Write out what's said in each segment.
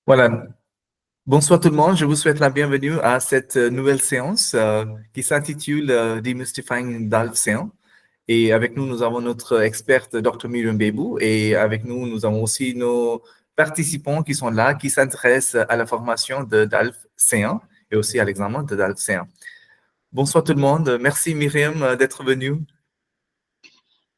Voilà. Bonsoir tout le monde. Je vous souhaite la bienvenue à cette nouvelle séance qui s'intitule Demystifying DALF C1. Et avec nous, nous avons notre experte, Dr. Miriam Bebou. Et avec nous, nous avons aussi nos participants qui sont là, qui s'intéressent à la formation de DALF C1 et aussi à l'examen de DALF C1. Bonsoir tout le monde. Merci Miriam d'être venue.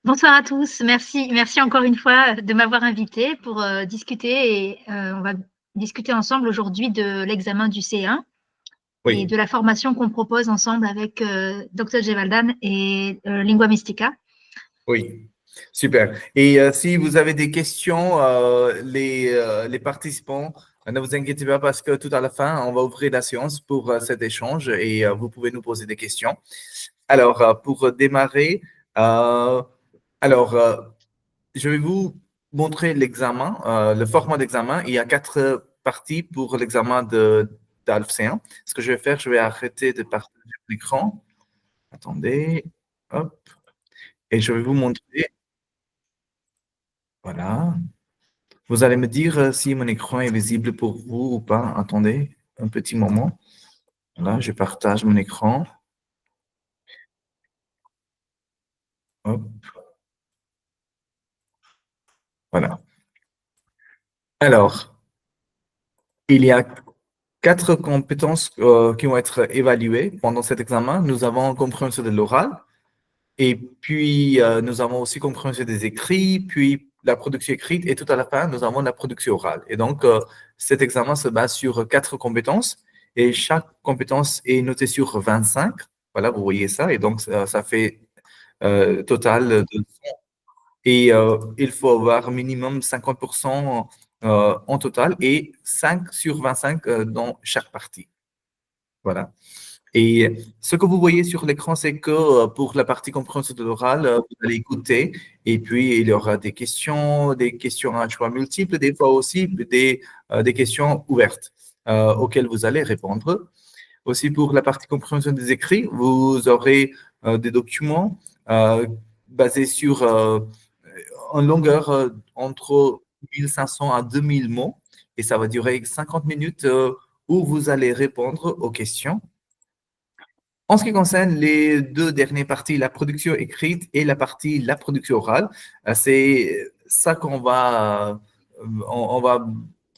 Bonsoir à tous. Merci encore une fois de m'avoir invité pour discuter. Et on va discuter ensemble aujourd'hui de l'examen du C1 Oui. et de la formation qu'on propose ensemble avec Dr. Gevaldan et Lingua Mystica. Oui, super. Et si vous avez des questions, les participants, ne vous inquiétez pas parce que tout à la fin, on va ouvrir la séance pour cet échange et vous pouvez nous poser des questions. Alors, pour démarrer, je vais vous montrer l'examen, le format d'examen. Il y a 4 parties pour l'examen d'ALF C1. Ce que je vais faire, je vais arrêter de partager l'écran. Attendez, hop. Et je vais vous montrer. Voilà. Vous allez me dire si mon écran est visible pour vous ou pas. Attendez un petit moment. Voilà, je partage mon écran. Hop. Voilà. Alors, il y a 4 compétences qui vont être évaluées pendant cet examen. Nous avons compréhension de l'oral, et puis nous avons aussi compréhension des écrits, puis la production écrite, et tout à la fin, nous avons la production orale. Et donc, cet examen se base sur 4 compétences, et chaque compétence est notée sur 25. Voilà, vous voyez ça, et donc ça fait total de... Et il faut avoir minimum 50% en total et 5 sur 25 dans chaque partie. Voilà. Et ce que vous voyez sur l'écran, c'est que pour la partie compréhension de l'oral, vous allez écouter et puis il y aura des questions à choix multiples, des fois aussi des questions ouvertes auxquelles vous allez répondre. Aussi pour la partie compréhension des écrits, vous aurez des documents basés sur une longueur entre 1500 à 2000 mots et ça va durer 50 minutes où vous allez répondre aux questions. En ce qui concerne les 2 dernières parties, la production écrite et la production orale, c'est ça qu'on va, on va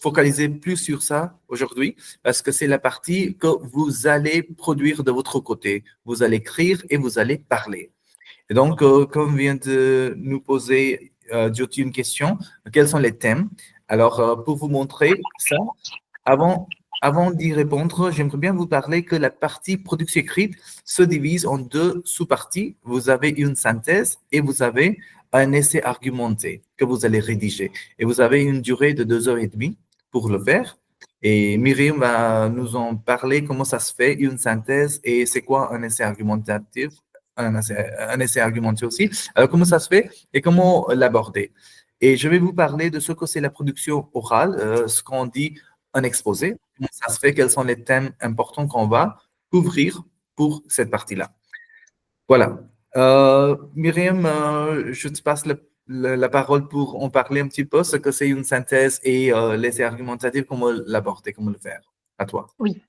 focaliser plus sur ça aujourd'hui parce que c'est la partie que vous allez produire de votre côté. Vous allez écrire et vous allez parler. Et donc, comme vient de nous poser Jyoti une question, quels sont les thèmes? Alors, pour vous montrer ça, avant d'y répondre, j'aimerais bien vous parler que la partie production écrite se divise en 2 sous-parties. Vous avez une synthèse et vous avez un essai argumenté que vous allez rédiger. Et vous avez une durée de 2h30 pour le faire. Et Myriam va nous en parler comment ça se fait, une synthèse et c'est quoi un essai argumentatif, un essai argumenté aussi. Alors, comment ça se fait et comment l'aborder. Et je vais vous parler de ce que c'est la production orale, ce qu'on dit un exposé. Comment ça se fait, quels sont les thèmes importants qu'on va couvrir pour cette partie-là. Voilà. Myriam, je te passe la parole pour en parler un petit peu, ce que c'est une synthèse et l'essai argumentatif, comment l'aborder, comment le faire. À toi. Oui,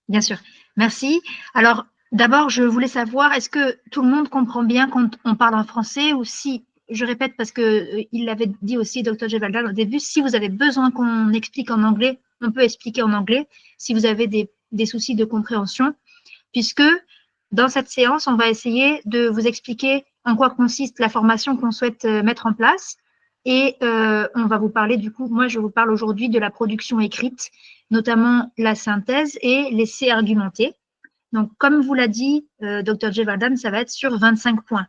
bien sûr. Merci. Alors, d'abord, je voulais savoir, est-ce que tout le monde comprend bien quand on parle en français ou si, je répète parce que il l'avait dit aussi, Dr. Gevaldan, au début, si vous avez besoin qu'on explique en anglais, on peut expliquer en anglais si vous avez des soucis de compréhension, puisque dans cette séance, on va essayer de vous expliquer en quoi consiste la formation qu'on souhaite mettre en place. Et on va vous parler, du coup, moi je vous parle aujourd'hui de la production écrite, notamment la synthèse et l'essai argumenté. Donc, comme vous l'a dit Dr. Gevaldan, ça va être sur 25 points.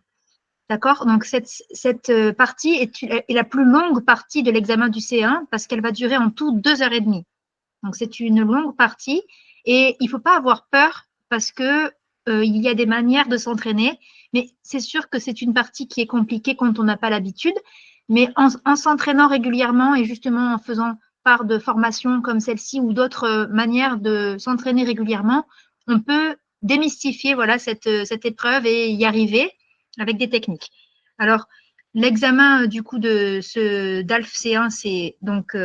D'accord? Donc, cette partie est la plus longue partie de l'examen du C1 parce qu'elle va durer en tout 2h30. Donc, c'est une longue partie et il ne faut pas avoir peur parce que il y a des manières de s'entraîner, mais c'est sûr que c'est une partie qui est compliquée quand on n'a pas l'habitude. Mais en s'entraînant régulièrement et justement en faisant part de formations comme celle-ci ou d'autres manières de s'entraîner régulièrement, on peut démystifier voilà, cette épreuve et y arriver avec des techniques. Alors, l'examen du coup de ce DALF C1, c'est donc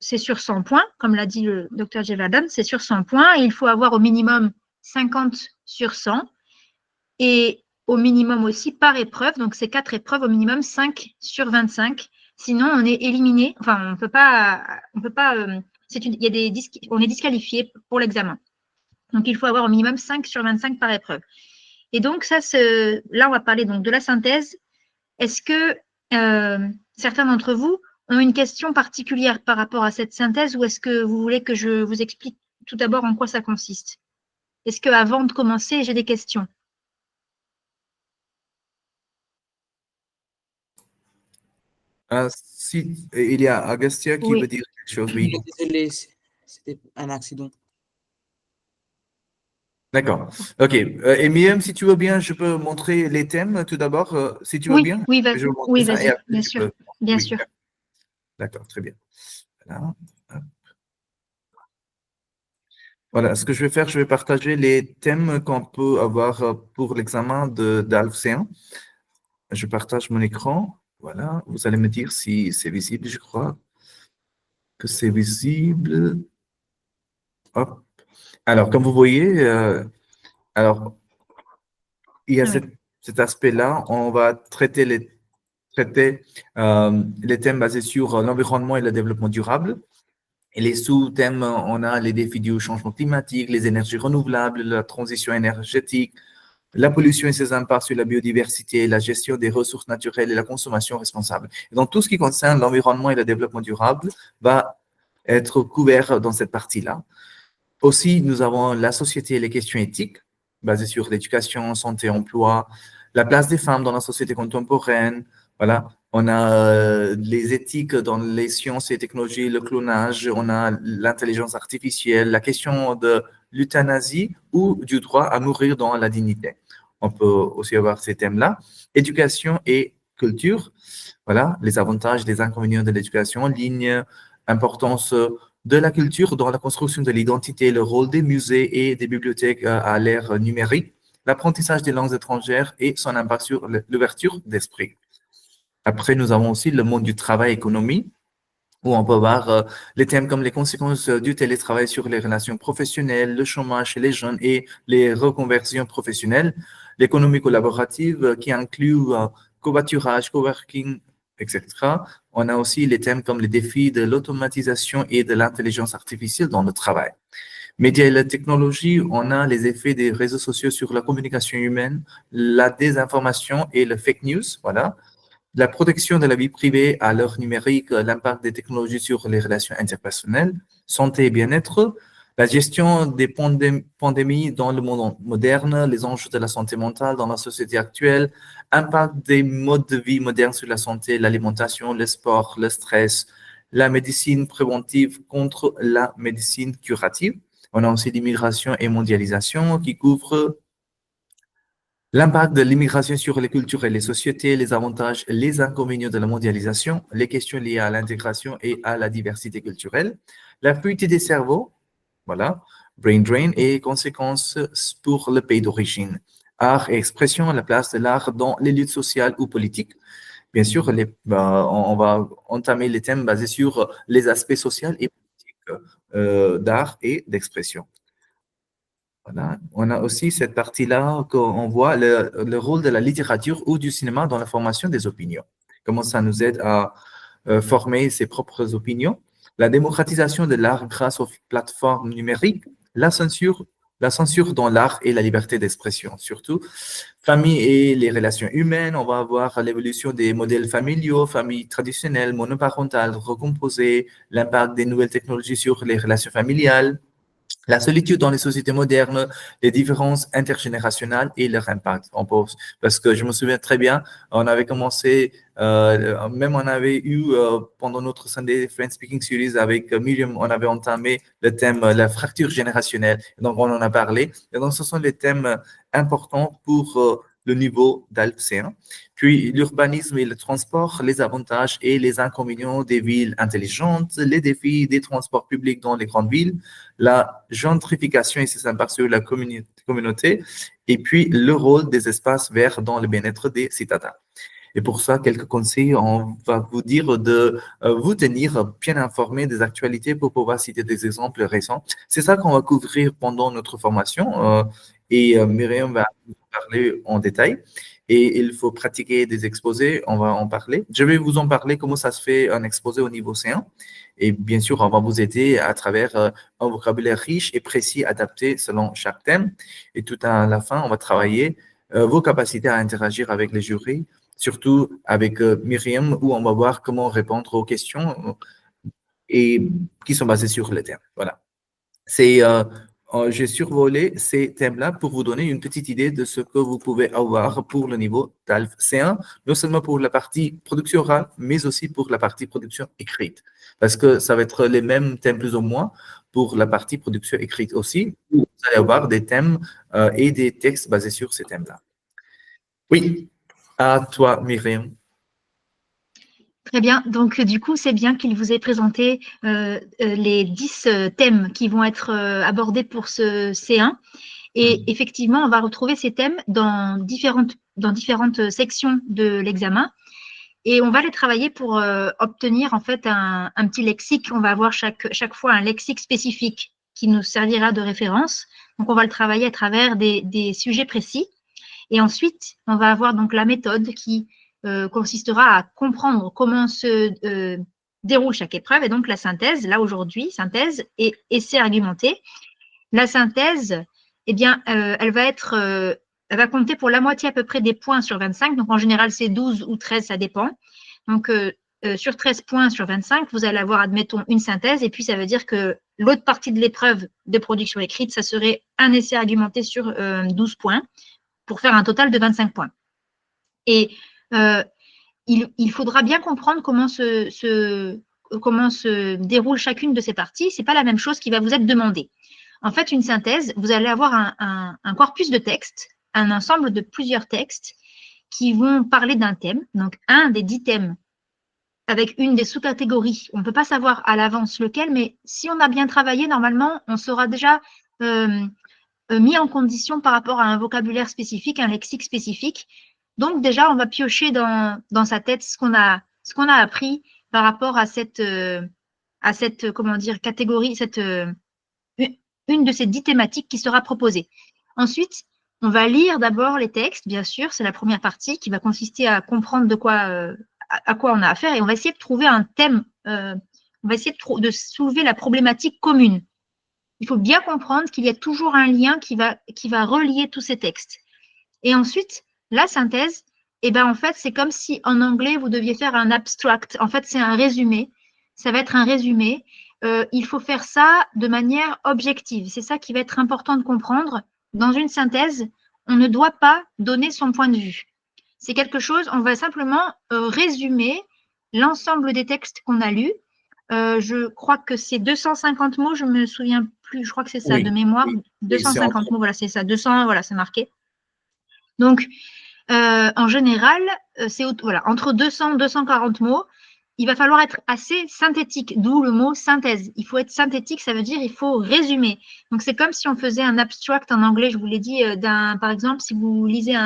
c'est sur 100 points, comme l'a dit le docteur Jevaldan, c'est sur 100 points et il faut avoir au minimum 50 sur 100 et au minimum aussi par épreuve, donc c'est 4 épreuves, au minimum 5 sur 25. Sinon, on est éliminé, enfin, on peut pas, il y a on est disqualifié pour l'examen. Donc, il faut avoir au minimum 5 sur 25 par épreuve. Et donc, là, on va parler donc de la synthèse. Est-ce que certains d'entre vous ont une question particulière par rapport à cette synthèse ou est-ce que vous voulez que je vous explique tout d'abord en quoi ça consiste? Est-ce qu'avant de commencer, j'ai des questions? Si, il y a Agastya qui Oui. veut dire quelque chose, oui. Désolé, c'était un accident. D'accord. OK. Et Miriam, si tu veux bien, je peux montrer les thèmes tout d'abord, si tu veux Oui, bien. oui, Je vais montrer oui, ça et vas-y, après bien tu sûr, peux. bien Oui, sûr. d'accord, très bien. Voilà. Hop. Voilà, ce que je vais faire, je vais partager les thèmes qu'on peut avoir pour l'examen d'ALF-C1. Je partage mon écran. Voilà, vous allez me dire si c'est visible, je crois que c'est visible. Hop. Alors, comme vous voyez, alors, il y a Oui. cet aspect-là. On va traiter les thèmes basés sur l'environnement et le développement durable. Et les sous-thèmes, on a les défis du changement climatique, les énergies renouvelables, la transition énergétique, la pollution et ses impacts sur la biodiversité, la gestion des ressources naturelles et la consommation responsable. Et donc, tout ce qui concerne l'environnement et le développement durable va être couvert dans cette partie-là. Aussi, nous avons la société et les questions éthiques, basées sur l'éducation, santé, emploi, la place des femmes dans la société contemporaine. Voilà. On a les éthiques dans les sciences et technologies, le clonage, on a l'intelligence artificielle, la question de l'euthanasie ou du droit à mourir dans la dignité. On peut aussi avoir ces thèmes-là. Éducation et culture. Voilà, les avantages, les inconvénients de l'éducation en ligne, importance de la culture dans la construction de l'identité, le rôle des musées et des bibliothèques à l'ère numérique, l'apprentissage des langues étrangères et son impact sur l'ouverture d'esprit. Après, nous avons aussi le monde du travail, économie, où on peut voir les thèmes comme les conséquences du télétravail sur les relations professionnelles, le chômage chez les jeunes et les reconversions professionnelles, l'économie collaborative qui inclut covoiturage, coworking, etc. On a aussi les thèmes comme les défis de l'automatisation et de l'intelligence artificielle dans le travail. Médias et la technologie, on a les effets des réseaux sociaux sur la communication humaine, la désinformation et le fake news, voilà. La protection de la vie privée à l'heure numérique, l'impact des technologies sur les relations interpersonnelles, santé et bien-être, la gestion des pandémies dans le monde moderne, les enjeux de la santé mentale dans la société actuelle, impact des modes de vie modernes sur la santé, l'alimentation, le sport, le stress, la médecine préventive contre la médecine curative. On a aussi l'immigration et mondialisation qui couvre l'impact de l'immigration sur les cultures et les sociétés, les avantages, les inconvénients de la mondialisation, les questions liées à l'intégration et à la diversité culturelle, la fluidité des cerveaux, voilà, brain drain et conséquences pour le pays d'origine, art et expression, la place de l'art dans les luttes sociales ou politiques. Bien sûr, on va entamer les thèmes basés sur les aspects sociaux et politiques d'art et d'expression. Voilà. On a aussi cette partie-là qu'on voit le rôle de la littérature ou du cinéma dans la formation des opinions. Comment ça nous aide à former ses propres opinions. La démocratisation de l'art grâce aux plateformes numériques, la censure dans l'art et la liberté d'expression surtout. Famille et les relations humaines, on va avoir l'évolution des modèles familiaux, familles traditionnelles, monoparentales, recomposées, l'impact des nouvelles technologies sur les relations familiales, la solitude dans les sociétés modernes, les différences intergénérationnelles et leur impact. Parce que je me souviens très bien, on avait commencé, même on avait eu pendant notre Sunday French Speaking Series avec Miriam, on avait entamé le thème la fracture générationnelle. Donc on en a parlé. Et donc ce sont les thèmes importants pour le niveau d'ALP-C1. Puis l'urbanisme et le transport, les avantages et les inconvénients des villes intelligentes, les défis des transports publics dans les grandes villes, la gentrification et ses impacts sur la communauté, et puis le rôle des espaces verts dans le bien-être des citadins. Et pour ça, quelques conseils, on va vous dire de vous tenir bien informé des actualités pour pouvoir citer des exemples récents. C'est ça qu'on va couvrir pendant notre formation et Myriam va vous parler en détail. Et il faut pratiquer des exposés, on va en parler. Je vais vous en parler comment ça se fait un exposé au niveau C1. Et bien sûr, on va vous aider à travers un vocabulaire riche et précis adapté selon chaque thème. Et tout à la fin, on va travailler vos capacités à interagir avec les jurys, surtout avec Myriam, où on va voir comment répondre aux questions et qui sont basées sur les thèmes. Voilà. J'ai survolé ces thèmes-là pour vous donner une petite idée de ce que vous pouvez avoir pour le niveau TALF C1, non seulement pour la partie production orale, mais aussi pour la partie production écrite. Parce que ça va être les mêmes thèmes plus ou moins pour la partie production écrite aussi. Vous allez avoir des thèmes et des textes basés sur ces thèmes-là. Oui, à toi, Myriam. Très bien. Donc, du coup, c'est bien qu'il vous ait présenté les 10 thèmes qui vont être abordés pour ce C1. Et effectivement, on va retrouver ces thèmes dans différentes sections de l'examen. Et on va les travailler pour obtenir en fait un petit lexique. On va avoir chaque fois un lexique spécifique qui nous servira de référence. Donc, on va le travailler à travers des sujets précis. Et ensuite, on va avoir donc la méthode qui consistera à comprendre comment se déroule chaque épreuve. Et donc, la synthèse, là aujourd'hui, synthèse et essai argumenté. La synthèse, eh bien, elle va compter pour la moitié à peu près des points sur 25. Donc, en général, c'est 12 ou 13, ça dépend. Donc, sur 13 points sur 25, vous allez avoir, admettons, une synthèse. Et puis, ça veut dire que l'autre partie de l'épreuve de production écrite, ça serait un essai argumenté sur 12 points pour faire un total de 25 points. Et il faudra bien comprendre comment se déroule chacune de ces parties. Ce n'est pas la même chose qui va vous être demandée. En fait, une synthèse, vous allez avoir un corpus de textes, un ensemble de plusieurs textes qui vont parler d'un thème, donc un des 10 thèmes avec une des sous-catégories. On ne peut pas savoir à l'avance lequel, mais si on a bien travaillé, normalement, on sera déjà mis en condition par rapport à un vocabulaire spécifique, un lexique spécifique. Donc déjà, on va piocher dans sa tête ce qu'on a appris par rapport à cette comment dire, catégorie, une de ces 10 thématiques qui sera proposée. Ensuite, on va lire d'abord les textes, bien sûr, c'est la première partie qui va consister à comprendre à quoi on a affaire et on va essayer de trouver un thème, on va essayer de soulever la problématique commune. Il faut bien comprendre qu'il y a toujours un lien qui va relier tous ces textes. Et ensuite, la synthèse, eh ben, en fait, c'est comme si en anglais, vous deviez faire un abstract. En fait, c'est un résumé. Ça va être un résumé. Il faut faire ça de manière objective. C'est ça qui va être important de comprendre. Dans une synthèse, on ne doit pas donner son point de vue. C'est quelque chose, on va simplement résumer l'ensemble des textes qu'on a lus. Je crois que c'est 250 mots, je ne me souviens plus, je crois que c'est ça, de mémoire. Oui, 250 mots, voilà, c'est ça. 200, voilà, c'est marqué. Donc, en général, c'est entre 200 et 240 mots. Il va falloir être assez synthétique, d'où le mot synthèse. Il faut être synthétique, ça veut dire il faut résumer. Donc, c'est comme si on faisait un abstract en anglais, je vous l'ai dit, par exemple, si vous lisez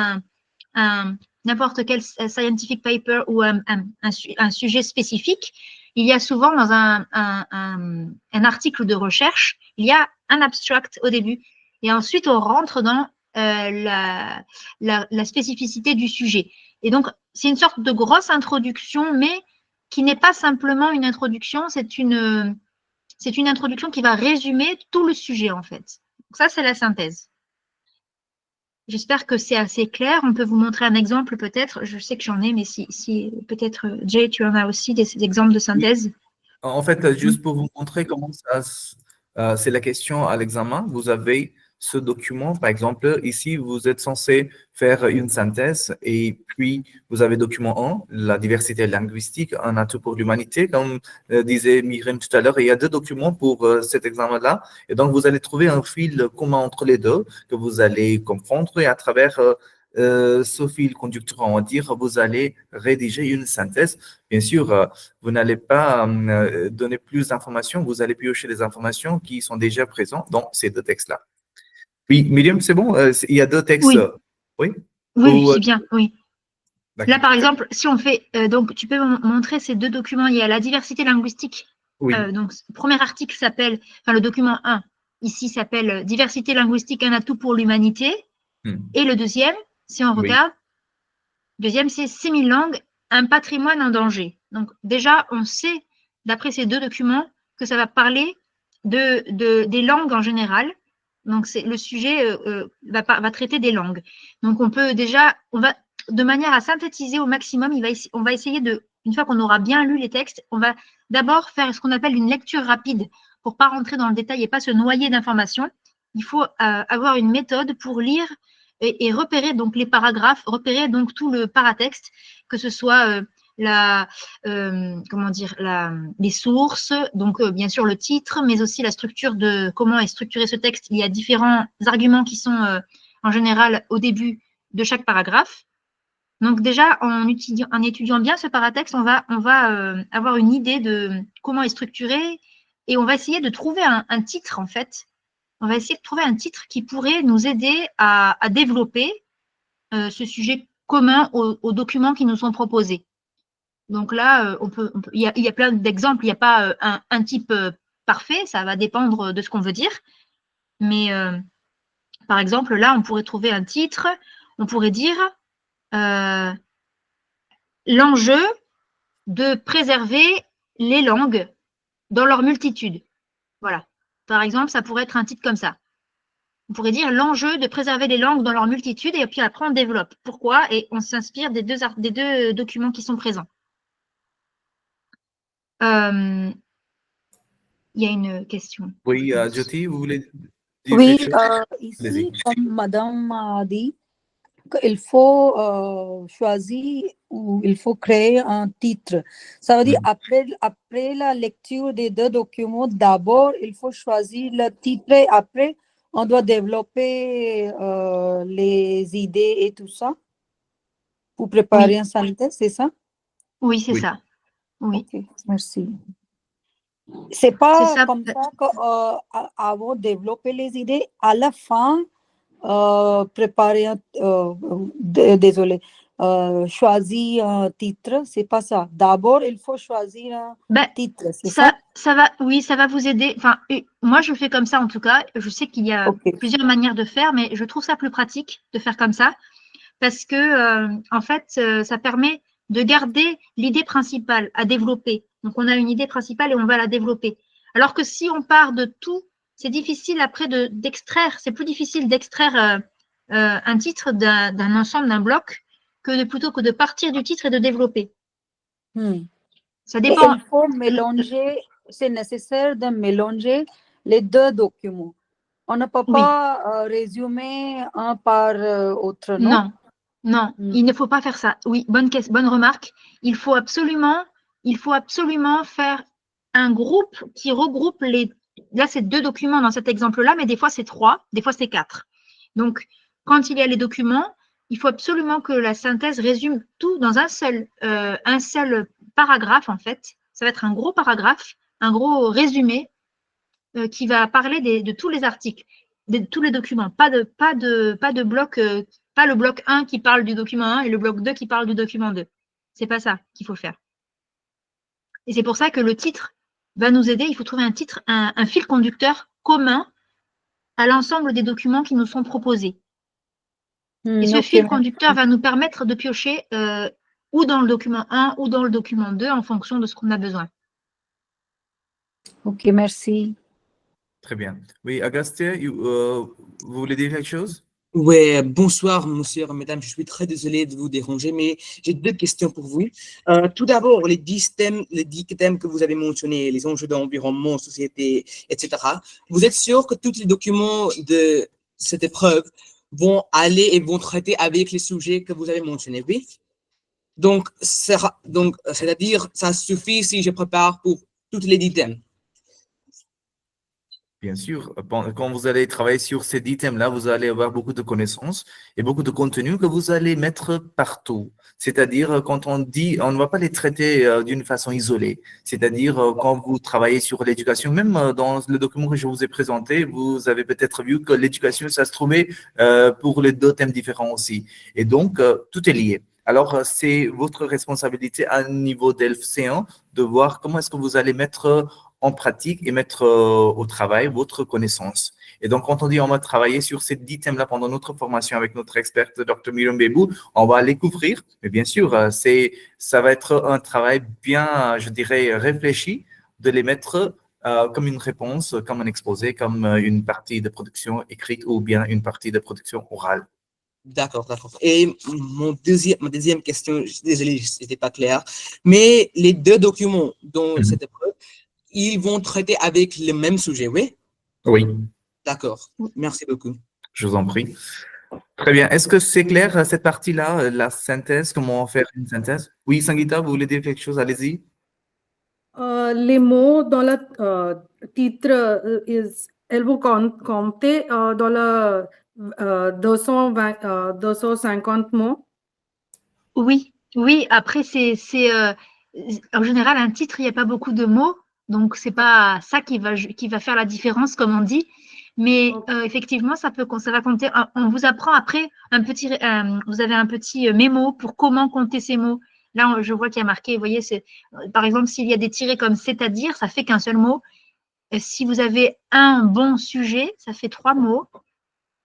n'importe quel scientific paper ou un sujet spécifique, il y a souvent dans un article de recherche, il y a un abstract au début. Et ensuite, on rentre dans la spécificité du sujet. Et donc, c'est une sorte de grosse introduction, mais qui n'est pas simplement une introduction, c'est une introduction qui va résumer tout le sujet, en fait. Donc ça, c'est la synthèse. J'espère que c'est assez clair. On peut vous montrer un exemple peut-être. Je sais que j'en ai, mais si peut-être, Jay, tu en as aussi des exemples de synthèse. Oui. En fait, juste pour vous montrer comment ça, c'est la question à l'examen. Vous avez ce document, par exemple, ici, vous êtes censé faire une synthèse et puis vous avez document 1, la diversité linguistique, un atout pour l'humanité, comme disait Myriam tout à l'heure. Il y a 2 documents pour cet examen-là. Et donc, vous allez trouver un fil commun entre les deux que vous allez comprendre et à travers ce fil conducteur, on va dire, vous allez rédiger une synthèse. Bien sûr, vous n'allez pas donner plus d'informations, vous allez piocher les informations qui sont déjà présentes dans ces 2 textes-là. Oui, Myriam, c'est bon? Il y a 2 textes. Oui, Oui, oui, c'est bien, oui. Là, par exemple, si on fait, donc tu peux montrer ces deux documents, il y a la diversité linguistique. Oui. Donc, le premier article s'appelle, enfin le document 1, ici s'appelle Diversité linguistique, un atout pour l'humanité. Et le deuxième, si on regarde, deuxième, c'est 6000 langues, un patrimoine en danger. Donc déjà, on sait, d'après ces deux documents, que ça va parler des langues en général. Donc le sujet va traiter des langues. Donc on peut déjà, de manière à synthétiser au maximum, on va essayer une fois qu'on aura bien lu les textes, on va d'abord faire ce qu'on appelle une lecture rapide pour ne pas rentrer dans le détail et pas se noyer d'informations. Il faut avoir une méthode pour lire et repérer donc les paragraphes, repérer donc tout le paratexte, que ce soit les sources, donc bien sûr le titre, mais aussi la structure de comment est structuré ce texte. Il y a différents arguments qui sont en général au début de chaque paragraphe. Donc déjà, en étudiant bien ce paratexte, on va avoir une idée de comment est structuré et on va essayer de trouver un titre en fait. On va essayer de trouver un titre qui pourrait nous aider à développer ce sujet commun aux documents qui nous sont proposés. Donc là, il y a plein d'exemples, il n'y a pas un type parfait, ça va dépendre de ce qu'on veut dire. Mais par exemple, là, on pourrait trouver un titre, on pourrait dire l'enjeu de préserver les langues dans leur multitude. Voilà. Par exemple, ça pourrait être un titre comme ça. On pourrait dire l'enjeu de préserver les langues dans leur multitude et puis après on développe. Pourquoi? Et on s'inspire des deux documents qui sont présents. Il y a une question. Oui, Jyoti, vous voulez dire Oui, quelque chose? ici, comme Madame a dit, qu'il faut choisir ou il faut créer un titre. Ça veut dire après la lecture des deux documents, d'abord, il faut choisir le titre et après, on doit développer les idées et tout ça pour préparer un synthèse, c'est ça? Oui, c'est ça. Oui. Ok, merci. C'est pas comme ça qu'avant de développer les idées, à la fin, préparer choisir un titre, c'est pas ça. D'abord, il faut choisir un titre, c'est ça? Ça va vous aider. Enfin, moi, je fais comme ça en tout cas. Je sais qu'il y a plusieurs manières de faire, mais je trouve ça plus pratique de faire comme ça parce que, en fait, ça permet de garder l'idée principale à développer. Donc, on a une idée principale et on va la développer. Alors que si on part de tout, c'est difficile après d'extraire, c'est plus difficile d'extraire un titre d'un ensemble, d'un bloc, plutôt que de partir du titre et de développer. Ça dépend. Et il faut mélanger, c'est nécessaire de mélanger les deux documents. On ne peut pas résumer un par autre, non? Non, il ne faut pas faire ça. Oui, bonne remarque. Il faut absolument faire un groupe qui regroupe là, c'est 2 documents dans cet exemple-là, mais des fois, c'est 3, des fois, c'est 4. Donc, quand il y a les documents, il faut absolument que la synthèse résume tout dans un seul paragraphe, en fait. Ça va être un gros paragraphe, un gros résumé qui va parler de tous les articles, de tous les documents, pas de bloc, pas le bloc 1 qui parle du document 1 et le bloc 2 qui parle du document 2. C'est pas ça qu'il faut faire. Et c'est pour ça que le titre va nous aider. Il faut trouver un titre, un fil conducteur commun à l'ensemble des documents qui nous sont proposés. Et ce fil conducteur va nous permettre de piocher ou dans le document 1 ou dans le document 2 en fonction de ce qu'on a besoin. Ok, merci. Très bien. Oui, Agastya, vous voulez dire quelque chose? Oui, bonsoir, monsieur, mesdames. Je suis très désolé de vous déranger, mais j'ai 2 questions pour vous. Tout d'abord, les 10 thèmes que vous avez mentionnés, les enjeux d'environnement, société, etc. Vous êtes sûr que tous les documents de cette épreuve vont aller et vont traiter avec les sujets que vous avez mentionnés, oui? Donc, c'est-à-dire, ça suffit si je prépare pour toutes les 10 thèmes. Bien sûr, quand vous allez travailler sur ces 10 thèmes-là, vous allez avoir beaucoup de connaissances et beaucoup de contenu que vous allez mettre partout. C'est-à-dire, quand on dit, on ne va pas les traiter d'une façon isolée. C'est-à-dire, quand vous travaillez sur l'éducation, même dans le document que je vous ai présenté, vous avez peut-être vu que l'éducation, ça se trouvait pour les 2 thèmes différents aussi. Et donc, tout est lié. Alors, c'est votre responsabilité à un niveau d'LC1 de voir comment est-ce que vous allez mettre en pratique et mettre au travail votre connaissance. Et donc, quand on dit on va travailler sur ces 10 thèmes-là pendant notre formation avec notre experte Dr. Myriam Bebou, on va les couvrir. Mais bien sûr, ça va être un travail bien, je dirais, réfléchi de les mettre comme une réponse, comme un exposé, comme une partie de production écrite ou bien une partie de production orale. D'accord, d'accord. Et ma deuxième question, je suis désolé, ce n'était pas clair, mais les deux documents dans cette épreuve, ils vont traiter avec le même sujet, oui? Oui, D'accord. Merci beaucoup. je vous en prie. Très bien. Est-ce que c'est clair, cette partie-là, la synthèse, comment faire une synthèse? Oui, Sangeeta, vous voulez dire quelque chose? Allez-y. Les mots dans le titre, elles vont compter dans le 220, 250 mots. Oui, oui. Après, en général, un titre, il n'y a pas beaucoup de mots. Donc, c'est pas ça qui va faire la différence, comme on dit. Mais effectivement, ça va compter. On vous apprend après vous avez un petit mémo pour comment compter ces mots. Là, je vois qu'il y a marqué, vous voyez, par exemple, s'il y a des tirés comme c'est-à-dire, ça fait qu'un seul mot. Si vous avez un bon sujet, ça fait 3 mots.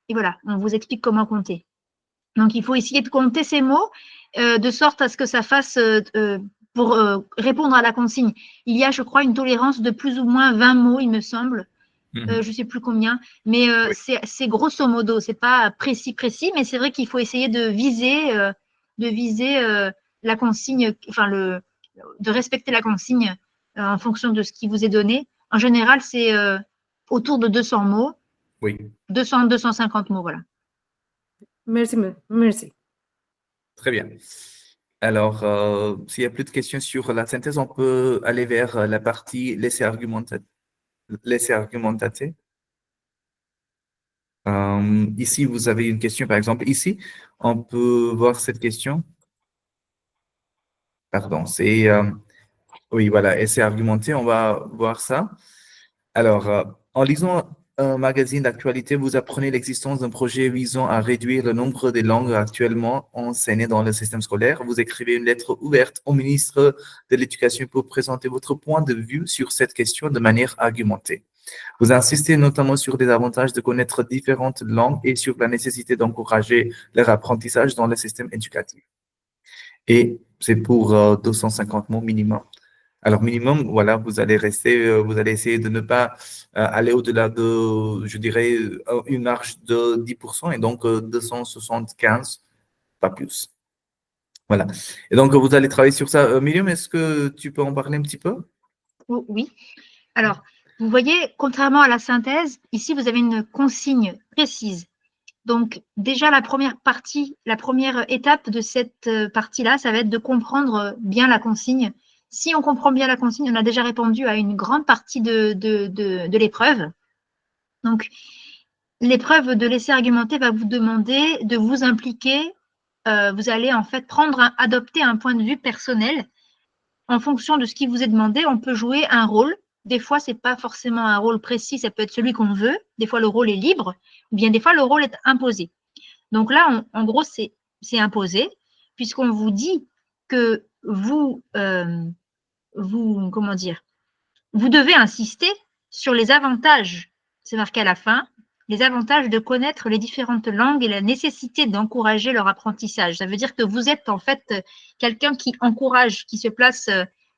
Et voilà, on vous explique comment compter. Donc, il faut essayer de compter ces mots de sorte à ce que ça fasse, pour répondre à la consigne. Il y a, je crois, une tolérance de plus ou moins 20 mots, il me semble. Je ne sais plus combien, mais c'est grosso modo, c'est pas précis, mais c'est vrai qu'il faut essayer de viser la consigne, enfin de respecter la consigne en fonction de ce qui vous est donné. En général, c'est autour de 200 mots. Oui. 200, 250 mots, voilà. Merci, merci. Très bien. Alors, s'il n'y a plus de questions sur la synthèse, on peut aller vers la partie laisser argumenter. Ici, vous avez une question, par exemple. Ici, on peut voir cette question. Pardon, oui, voilà, essai argumenté, on va voir ça. Alors, en lisant un magazine d'actualité, vous apprenez l'existence d'un projet visant à réduire le nombre des langues actuellement enseignées dans le système scolaire. Vous écrivez une lettre ouverte au ministre de l'Éducation pour présenter votre point de vue sur cette question de manière argumentée. Vous insistez notamment sur les avantages de connaître différentes langues et sur la nécessité d'encourager leur apprentissage dans le système éducatif. Et c'est pour 250 mots minimum. Alors, minimum, voilà, vous allez essayer de ne pas aller au-delà de, je dirais, une marge de 10% et donc 275, pas plus. Voilà. Et donc, vous allez travailler sur ça. Myriam, est-ce que tu peux en parler un petit peu? Oui. Alors, vous voyez, contrairement à la synthèse, ici, vous avez une consigne précise. Donc, déjà, la première étape de cette partie-là, ça va être de comprendre bien la consigne. Si on comprend bien la consigne, on a déjà répondu à une grande partie de l'épreuve. Donc, l'épreuve de l'essai argumenté va vous demander de vous impliquer. Vous allez en fait adopter un point de vue personnel. En fonction de ce qui vous est demandé, on peut jouer un rôle. Des fois, ce n'est pas forcément un rôle précis, ça peut être celui qu'on veut. Des fois, le rôle est libre, ou bien des fois, le rôle est imposé. Donc là, en gros, c'est imposé, puisqu'on vous dit que vous devez insister sur les avantages, c'est marqué à la fin, les avantages de connaître les différentes langues et la nécessité d'encourager leur apprentissage. Ça veut dire que vous êtes en fait quelqu'un qui encourage, qui se place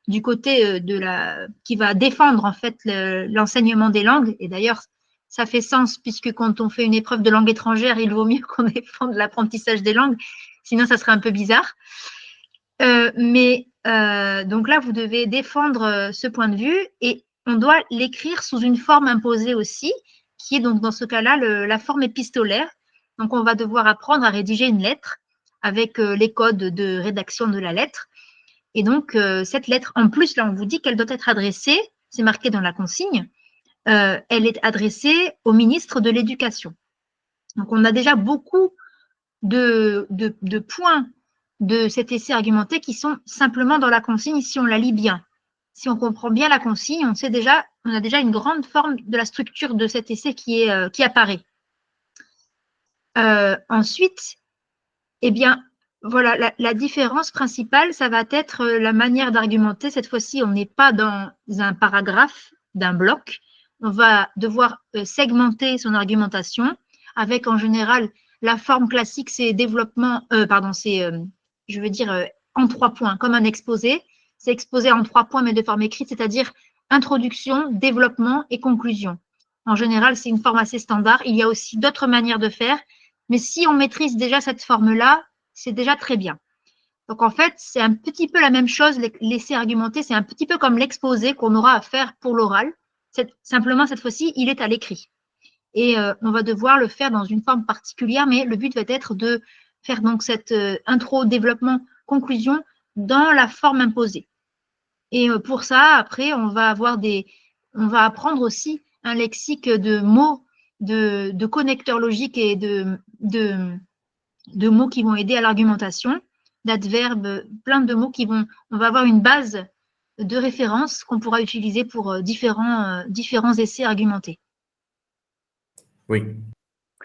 du côté qui va défendre en fait l'enseignement des langues. Et d'ailleurs, ça fait sens puisque quand on fait une épreuve de langue étrangère, il vaut mieux qu'on défende l'apprentissage des langues, sinon ça serait un peu bizarre. Donc là, vous devez défendre ce point de vue et on doit l'écrire sous une forme imposée aussi, qui est donc dans ce cas-là la forme épistolaire. Donc, on va devoir apprendre à rédiger une lettre avec les codes de rédaction de la lettre. Et donc, cette lettre, en plus, là, on vous dit qu'elle doit être adressée, c'est marqué dans la consigne, elle est adressée au ministre de l'Éducation. Donc, on a déjà beaucoup de points de cet essai argumenté qui sont simplement dans la consigne si on la lit bien. Si on comprend bien la consigne, on a déjà une grande forme de la structure de cet essai qui apparaît. Ensuite, eh bien, voilà, la différence principale, ça va être la manière d'argumenter. Cette fois-ci, on n'est pas dans un paragraphe d'un bloc. On va devoir segmenter son argumentation avec en général la forme classique, c'est développement, je veux dire, en 3 points, comme un exposé. C'est exposé en 3 points, mais de forme écrite, c'est-à-dire introduction, développement et conclusion. En général, c'est une forme assez standard. Il y a aussi d'autres manières de faire, mais si on maîtrise déjà cette forme-là, c'est déjà très bien. Donc, en fait, c'est un petit peu la même chose, laisser argumenter, c'est un petit peu comme l'exposé qu'on aura à faire pour l'oral. Simplement, cette fois-ci, il est à l'écrit. Et on va devoir le faire dans une forme particulière, mais le but va être de faire donc cette intro, développement, conclusion dans la forme imposée. Et pour ça, après, on va apprendre aussi un lexique de mots, de connecteurs logiques et de mots qui vont aider à l'argumentation, d'adverbes, plein de mots on va avoir une base de référence qu'on pourra utiliser pour différents essais argumentés. Oui.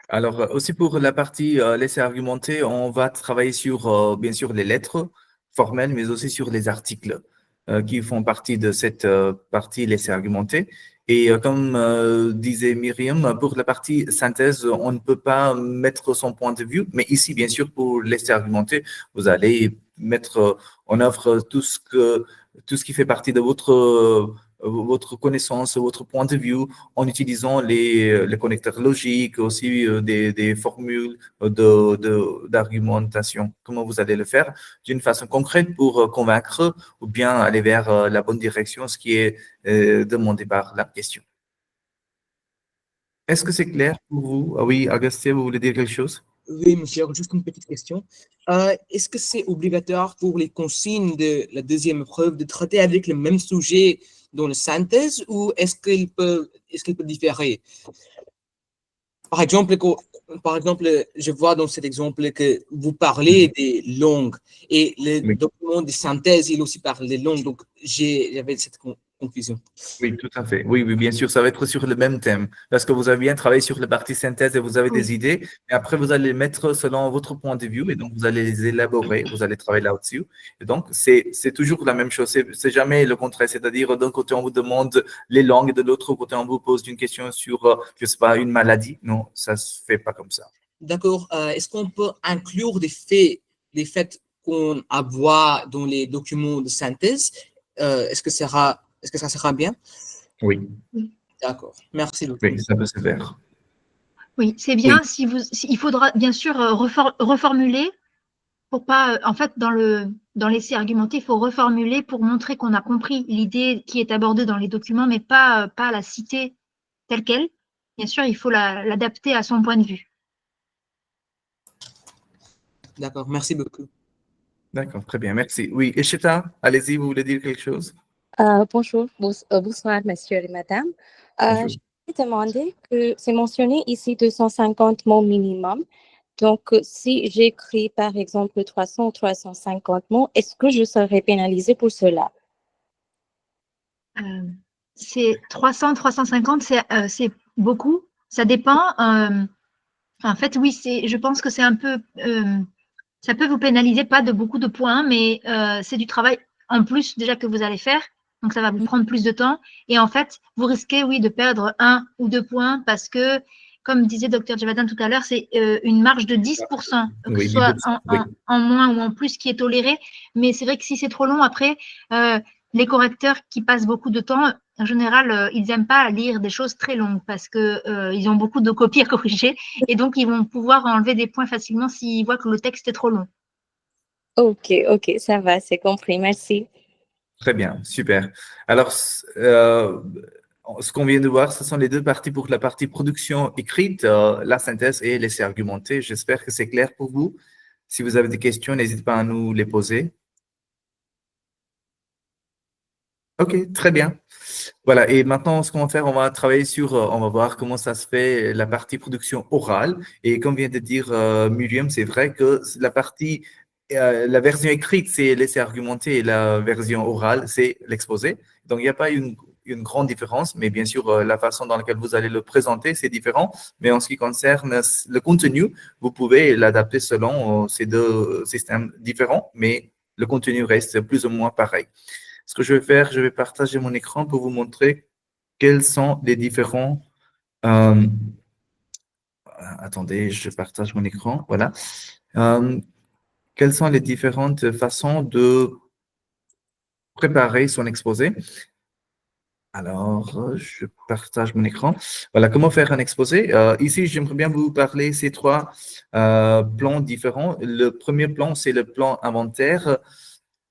Alors, aussi pour la partie laisser argumenter, on va travailler sur, bien sûr, les lettres formelles, mais aussi sur les articles qui font partie de cette partie laisser argumenter. Et comme disait Myriam, pour la partie synthèse, on ne peut pas mettre son point de vue, mais ici, bien sûr, pour laisser argumenter, vous allez mettre en œuvre tout ce qui fait partie de votre connaissance, votre point de vue, en utilisant les connecteurs logiques, aussi des formules d'argumentation. Comment vous allez le faire d'une façon concrète pour convaincre ou bien aller vers la bonne direction, ce qui est demandé par la question. Est-ce que c'est clair pour vous? Ah oui, Agastien, vous voulez dire quelque chose? Oui, monsieur, juste une petite question. Est-ce que c'est obligatoire pour les consignes de la deuxième épreuve de traiter avec le même sujet dans la synthèse ou est-ce qu'il peut différer? Par exemple, je vois dans cet exemple que vous parlez des langues et le document de synthèse, il aussi parle des langues. Donc, j'avais cette confusion. Oui, tout à fait. Oui, bien sûr, ça va être sur le même thème parce que vous avez bien travaillé sur la partie synthèse et vous avez des idées. Et après, vous allez les mettre selon votre point de vue et donc vous allez les élaborer, vous allez travailler là-dessus. Et donc, c'est toujours la même chose. C'est jamais le contraire. C'est-à-dire, d'un côté, on vous demande les langues et de l'autre côté, on vous pose une question sur, je sais pas, une maladie. Non, ça se fait pas comme ça. D'accord. Est-ce qu'on peut inclure des faits qu'on voit dans les documents de synthèse? Est-ce que ça sera bien? Oui. D'accord. Merci, docteur. Oui, ça peut se faire. Oui, c'est bien. Il faudra bien sûr reformuler pour pas, en fait, dans l'essai argumenté, il faut reformuler pour montrer qu'on a compris l'idée qui est abordée dans les documents, mais pas la citer telle qu'elle. Bien sûr, il faut l'adapter à son point de vue. D'accord, merci beaucoup. D'accord, très bien, merci. Oui, Ishita, allez-y, vous voulez dire quelque chose? Bonjour, bonsoir, monsieur et madame. Bonjour. Je voulais demander que c'est mentionné ici 250 mots minimum. Donc, si j'écris par exemple 300 ou 350 mots, est-ce que je serai pénalisée pour cela? C'est 300, 350, c'est beaucoup. Ça dépend. En fait, oui, je pense que c'est un peu, ça peut vous pénaliser, pas de beaucoup de points, mais c'est du travail en plus déjà que vous allez faire. Donc, ça va vous prendre plus de temps. Et en fait, vous risquez, oui, de perdre 1 ou 2 points parce que, comme disait Dr. Javadan tout à l'heure, c'est une marge de 10%, que ce soit en moins ou en plus qui est tolérée. Mais c'est vrai que si c'est trop long, après, les correcteurs qui passent beaucoup de temps, en général, ils n'aiment pas lire des choses très longues parce qu'ils ont beaucoup de copies à corriger et donc ils vont pouvoir enlever des points facilement s'ils voient que le texte est trop long. Ok, ça va, c'est compris, merci. Très bien, super. Alors, ce qu'on vient de voir, ce sont les deux parties pour la partie production écrite, la synthèse et l'essai argumenté. J'espère que c'est clair pour vous. Si vous avez des questions, n'hésitez pas à nous les poser. Ok, très bien. Voilà, et maintenant, ce qu'on va faire, on va travailler on va voir comment ça se fait, la partie production orale. Et comme vient de dire Myriam, c'est vrai que la version écrite, c'est l'essai argumenté et la version orale, c'est l'exposé. Donc, il n'y a pas une une grande différence, mais bien sûr, la façon dans laquelle vous allez le présenter, c'est différent. Mais en ce qui concerne le contenu, vous pouvez l'adapter selon ces deux systèmes différents, mais le contenu reste plus ou moins pareil. Ce que je vais faire, je vais partager mon écran pour vous montrer quels sont les différents... attendez, je partage mon écran, voilà. Quelles sont les différentes façons de préparer son exposé? Alors, je partage mon écran. Voilà, comment faire un exposé. Ici, j'aimerais bien vous parler de ces trois plans différents. Le premier plan, c'est le plan inventaire.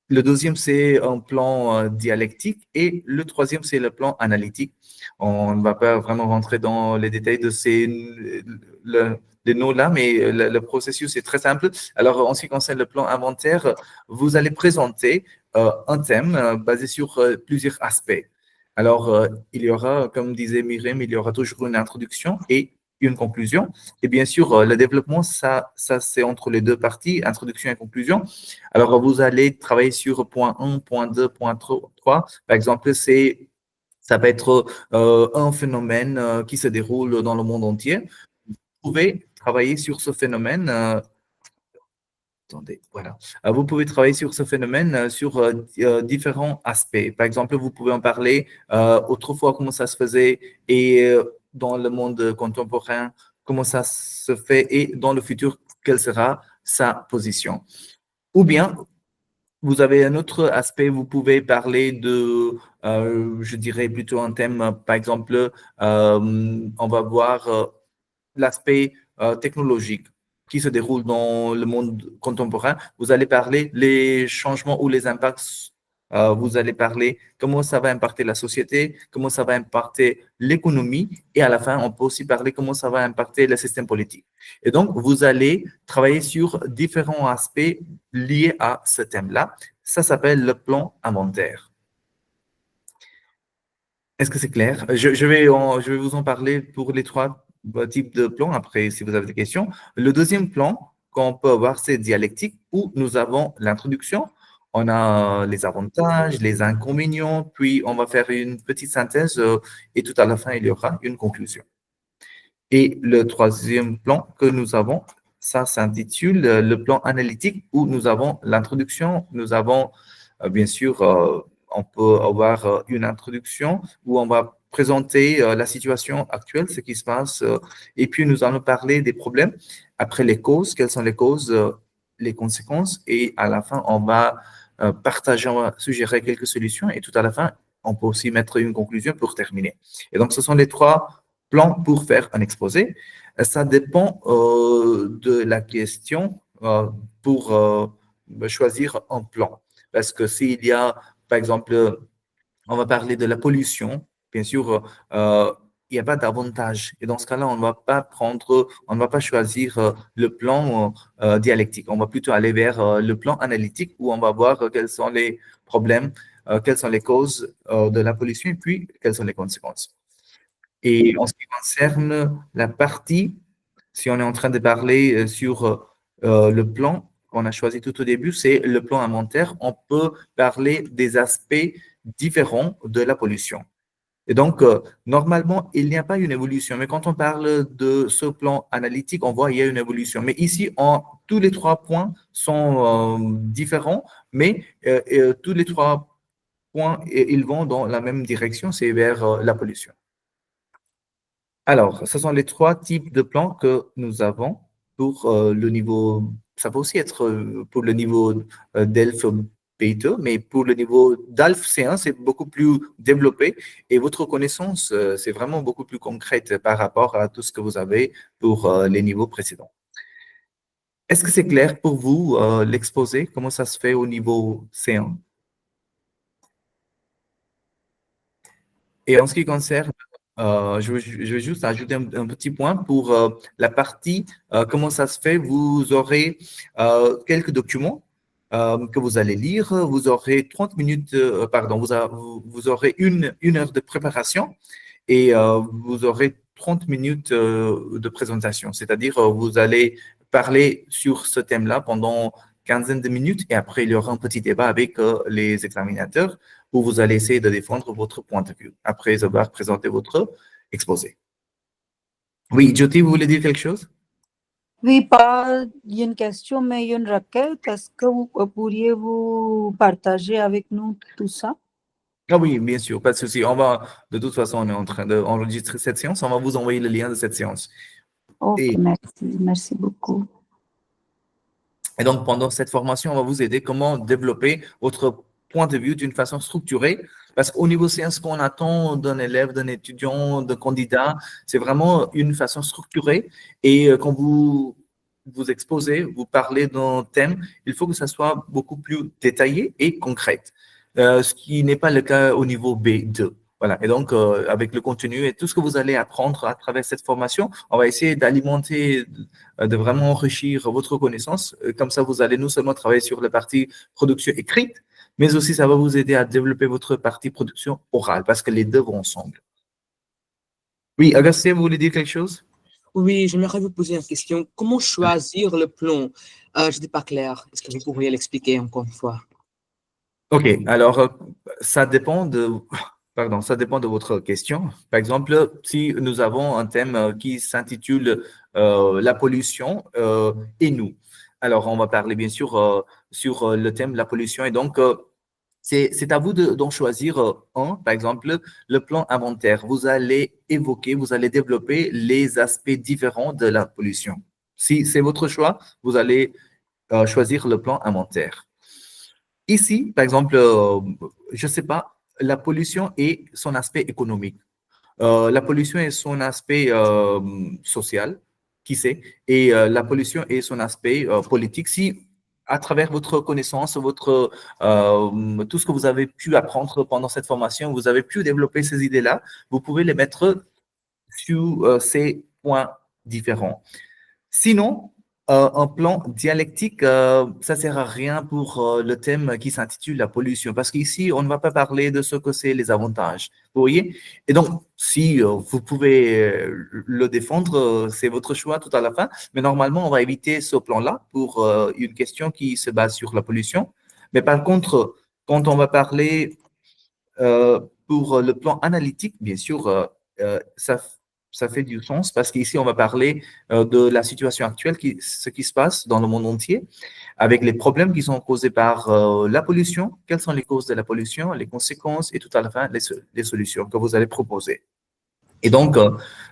Le deuxième, c'est un plan dialectique. Et le troisième, c'est le plan analytique. On ne va pas vraiment rentrer dans les détails de les noms-là, mais le processus est très simple. Alors, en ce qui concerne le plan inventaire, vous allez présenter un thème basé sur plusieurs aspects. Alors, il y aura, comme disait Myriam, il y aura toujours une introduction et une conclusion. Et bien sûr, le développement, ça c'est entre les deux parties, introduction et conclusion. Alors, vous allez travailler sur point 1, point 2, point 3. Par exemple, ça va être un phénomène qui se déroule dans le monde entier. Vous pouvez travailler sur ce phénomène. Attendez, voilà. Vous pouvez travailler sur ce phénomène sur différents aspects. Par exemple, vous pouvez en parler autrefois, comment ça se faisait, et dans le monde contemporain, comment ça se fait, et dans le futur, quelle sera sa position. Ou bien, vous avez un autre aspect, vous pouvez parler de, je dirais plutôt un thème, par exemple, on va voir l'aspect technologique qui se déroule dans le monde contemporain. Vous allez parler les changements ou les impacts. Vous allez parler comment ça va impacter la société, comment ça va impacter l'économie, et à la fin, on peut aussi parler comment ça va impacter le système politique. Et donc, vous allez travailler sur différents aspects liés à ce thème-là. Ça s'appelle le plan inventaire. Est-ce que c'est clair? Je vais vous en parler pour les trois types de plans après, si vous avez des questions. Le deuxième plan qu'on peut avoir, c'est dialectique, où nous avons l'introduction, on a les avantages, les inconvénients, puis on va faire une petite synthèse et tout à la fin, il y aura une conclusion. Et le troisième plan que nous avons, ça s'intitule le plan analytique, où nous avons l'introduction, nous avons bien sûr, on peut avoir une introduction où on va présenter la situation actuelle, ce qui se passe, et puis nous allons parler des problèmes. Après les causes, quelles sont les causes, les conséquences, et à la fin, on va partager, on va suggérer quelques solutions, et tout à la fin, on peut aussi mettre une conclusion pour terminer. Et donc, ce sont les trois plans pour faire un exposé. Ça dépend de la question pour choisir un plan. Parce que s'il y a, par exemple, on va parler de la pollution, bien sûr, il n'y a pas d'avantage. Et dans ce cas-là, on ne va pas choisir le plan dialectique. On va plutôt aller vers le plan analytique où on va voir quels sont les problèmes, quelles sont les causes de la pollution et puis quelles sont les conséquences. Et en ce qui concerne la partie, si on est en train de parler sur le plan qu'on a choisi tout au début, c'est le plan inventaire. On peut parler des aspects différents de la pollution. Et donc, normalement, il n'y a pas une évolution. Mais quand on parle de ce plan analytique, on voit qu'il y a une évolution. Mais ici, tous les trois points sont différents, mais tous les trois points, ils vont dans la même direction, c'est vers la pollution. Alors, ce sont les trois types de plans que nous avons pour le niveau, ça peut aussi être pour le niveau d'ELF B2, mais pour le niveau d'ALF C1, c'est beaucoup plus développé et votre connaissance, c'est vraiment beaucoup plus concrète par rapport à tout ce que vous avez pour les niveaux précédents. Est-ce que c'est clair pour vous l'exposé, comment ça se fait au niveau C1? Et en ce qui concerne je vais juste ajouter un petit point pour la partie comment ça se fait. Vous aurez quelques documents que vous allez lire. Vous aurez 30 minutes, pardon, vous aurez une heure de préparation et vous aurez 30 minutes de présentation. C'est-à-dire, vous allez parler sur ce thème-là pendant quinzaine de minutes et après, il y aura un petit débat avec les examinateurs où vous allez essayer de défendre votre point de vue après avoir présenté votre exposé. Oui, Jyoti, vous voulez dire quelque chose? Oui, pas une question, mais une requête. Est-ce que vous pourriez-vous partager avec nous tout ça? Ah oui, bien sûr, pas de souci. De toute façon, on est en train d'enregistrer cette séance. On va vous envoyer le lien de cette séance. Ok, Et, merci beaucoup. et donc, pendant cette formation, on va vous aider comment développer votre point de vue d'une façon structurée. Parce qu'au niveau séance, ce qu'on attend d'un élève, d'un étudiant, d'un candidat, c'est vraiment une façon structurée. Et quand vous exposez, vous parlez d'un thème, il faut que ça soit beaucoup plus détaillé et concret. Ce qui n'est pas le cas au niveau B2. Voilà. Et donc, avec le contenu et tout ce que vous allez apprendre à travers cette formation, on va essayer d'alimenter, de vraiment enrichir votre connaissance. Comme ça, vous allez non seulement travailler sur la partie production écrite, mais aussi ça va vous aider à développer votre partie production orale, parce que les deux vont ensemble. Oui, Agastien, vous voulez dire quelque chose? Oui, j'aimerais vous poser une question. Comment choisir le plan? Je n'étais pas clair. Est-ce que vous pourriez l'expliquer encore une fois? OK, alors ça dépend ça dépend de votre question. Par exemple, si nous avons un thème qui s'intitule la pollution et nous. Alors, on va parler bien sûr sur le thème la pollution et donc c'est à vous d'en choisir un, par exemple, le plan inventaire. Vous allez développer les aspects différents de la pollution. Si c'est votre choix, vous allez choisir le plan inventaire. Ici, par exemple, je ne sais pas, la pollution et son aspect économique. La pollution et son aspect social, qui sait, et la pollution et son aspect politique. Si, à travers votre connaissance, tout ce que vous avez pu apprendre pendant cette formation, vous avez pu développer ces idées-là, vous pouvez les mettre sur ces points différents. Sinon, un plan dialectique, ça ne sert à rien pour le thème qui s'intitule la pollution, parce qu'ici, on ne va pas parler de ce que c'est les avantages. Vous voyez? Et donc, si vous pouvez le défendre, c'est votre choix tout à la fin, mais normalement, on va éviter ce plan-là pour une question qui se base sur la pollution. Mais par contre, quand on va parler pour le plan analytique, bien sûr, ça fait du sens parce qu'ici, on va parler de la situation actuelle, ce qui se passe dans le monde entier, avec les problèmes qui sont causés par la pollution, quelles sont les causes de la pollution, les conséquences et tout à la fin, les solutions que vous allez proposer. Et donc,